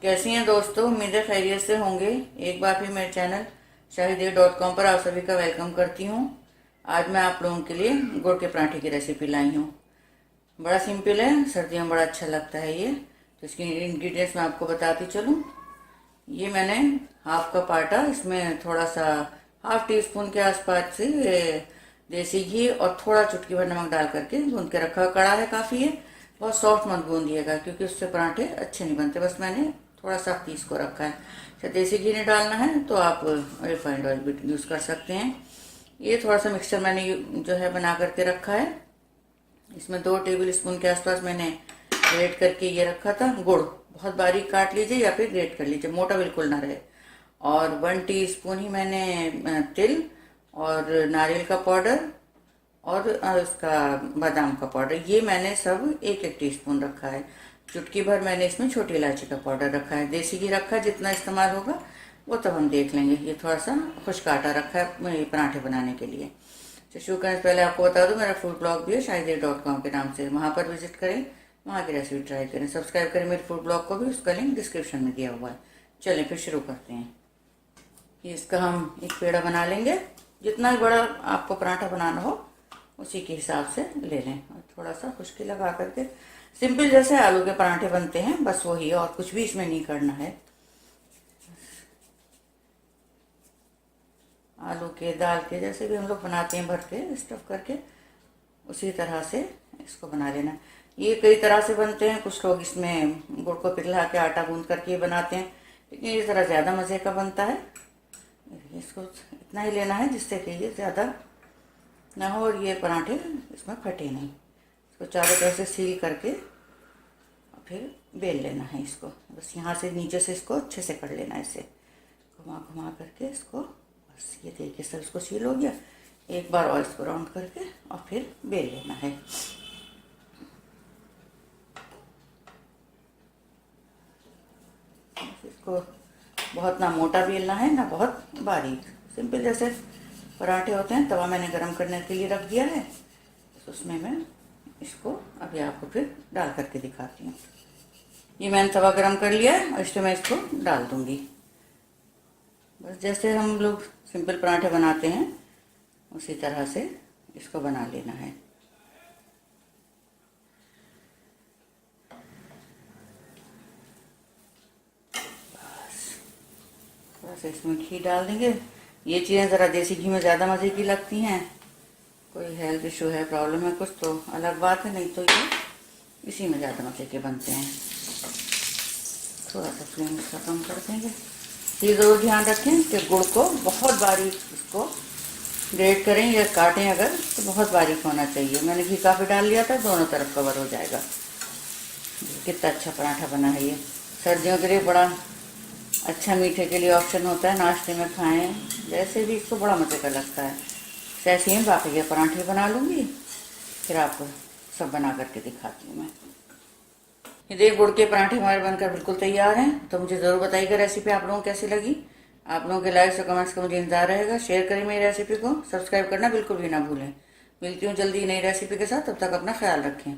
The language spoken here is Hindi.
कैसी हैं दोस्तों, उम्मीद है खैरियत से होंगे। एक बार फिर मेरे चैनल शाहिदे.com पर आप सभी का वेलकम करती हूँ। आज मैं आप लोगों के लिए गुड़ के पराठे की रेसिपी लाई हूँ। बड़ा सिंपल है, सर्दियों में बड़ा अच्छा लगता है ये। तो इसकी इंग्रेडिएंट्स मैं आपको बताती चलूँ। ये मैंने हाफ कप आटा, इसमें थोड़ा सा हाफ टी स्पून के आसपास से देसी घी और थोड़ा चुटकी भर नमक डाल करके गूंद के रखा। कड़ा है काफ़ी है, बहुत सॉफ्ट मत गूंदिएगा क्योंकि उससे पराठे अच्छे नहीं बनते। बस मैंने थोड़ा सा पीस को रखा है। अच्छा, देसी घी नहीं डालना है तो आप रिफाइंड ऑयल भी यूज़ कर सकते हैं। ये थोड़ा सा मिक्सचर मैंने जो है बना करके रखा है। इसमें 2 टेबल स्पून के आसपास मैंने ग्रेट करके ये रखा था गुड़। बहुत बारीक काट लीजिए या फिर ग्रेट कर लीजिए, मोटा बिल्कुल ना रहे। और 1 टीस्पून ही मैंने तिल और नारियल का पाउडर और उसका बादाम का पाउडर, ये मैंने सब 1-1 टीस्पून रखा है। चुटकी भर मैंने इसमें छोटी इलायची का पाउडर रखा है। देसी घी रखा है, जितना इस्तेमाल होगा वो तब हम देख लेंगे। ये थोड़ा सा खुश्क आटा रखा है पराठे बनाने के लिए। तो शुरू करने से पहले आपको बता दूं, मेरा फूड ब्लॉग भी है शाहिदे.com के नाम से, वहाँ पर विजिट करें, वहाँ की रेसिपी ट्राई करें। सब्सक्राइब करें मेरे फूड ब्लॉग को भी, उसका लिंक डिस्क्रिप्शन में दिया हुआ है। चलें फिर शुरू करते हैं। इसका हम एक पेड़ा बना लेंगे। जितना ही बड़ा आपको पराठा बनाना हो उसी के हिसाब से ले लें। और थोड़ा सा खुश्की लगा करके सिंपल जैसे आलू के पराठे बनते हैं, बस वही, और कुछ भी इसमें नहीं करना है। आलू के, दाल के जैसे भी हम लोग बनाते हैं भर के स्टफ करके, उसी तरह से इसको बना लेना। ये कई तरह से बनते हैं। कुछ लोग इसमें गुड़ को पिघला के आटा गूंद करके बनाते हैं, लेकिन ये ज़रा ज़्यादा मज़े का बनता है। इसको इतना ही लेना है जिससे कि ये ज़्यादा ना हो और ये पराठे इसमें फटे नहीं। इसको चारों तरफ से सील करके और फिर बेल लेना है इसको। बस यहाँ से नीचे से इसको अच्छे से कर लेना है, इसे घुमा घुमा करके इसको। बस ये देखिए सब इसको सील हो गया। एक बार और इसको राउंड करके और फिर बेल लेना है। इसको बहुत ना मोटा बेलना है ना बहुत बारीक, सिंपल जैसे पराठे होते हैं। तवा मैंने गरम करने के लिए रख दिया है, तो उसमें मैं इसको अभी आपको फिर डाल करके दिखाती हूँ। ये मैंने तवा गरम कर लिया है और इसमें मैं इसको डाल दूँगी। बस जैसे हम लोग सिंपल पराठे बनाते हैं उसी तरह से इसको बना लेना है। थोड़ा सा इसमें घी डाल देंगे। ये चीज़ें ज़रा देसी घी में ज़्यादा मज़े की लगती हैं। कोई हेल्थ इशू है, प्रॉब्लम है कुछ, तो अलग बात है, नहीं तो ये इसी में ज़्यादा मज़े के बनते हैं। थोड़ा सा फ्लेम इसका कम कर देंगे। ये ज़रूर ध्यान रखें कि गुड़ को बहुत बारीक इसको ग्रेट करें या काटें अगर, तो बहुत बारीक होना चाहिए। मैंने घी काफ़ी डाल लिया था, दोनों तरफ कवर हो जाएगा। कितना अच्छा पराठा बना है ये। सर्दियों के लिए बड़ा अच्छा मीठे के लिए ऑप्शन होता है, नाश्ते में खाएं वैसे भी इसको बड़ा मज़े का लगता है। ऐसे ही बाकी के पराठे बना लूँगी, फिर आपको सब बना करके दिखाती हूँ मैं। ये देखिए गुड़ के पराठे हमारे बनकर बिल्कुल तैयार हैं। तो मुझे ज़रूर बताइएगा रेसिपी आप लोगों को कैसी लगी। आप लोगों के लाइक्स और कमेंट्स का मुझे इंतजार रहेगा। शेयर करें मेरी रेसिपी को, सब्सक्राइब करना बिल्कुल भी ना भूलें। मिलती हूँ जल्दी नई रेसिपी के साथ, तब तक अपना ख्याल रखें।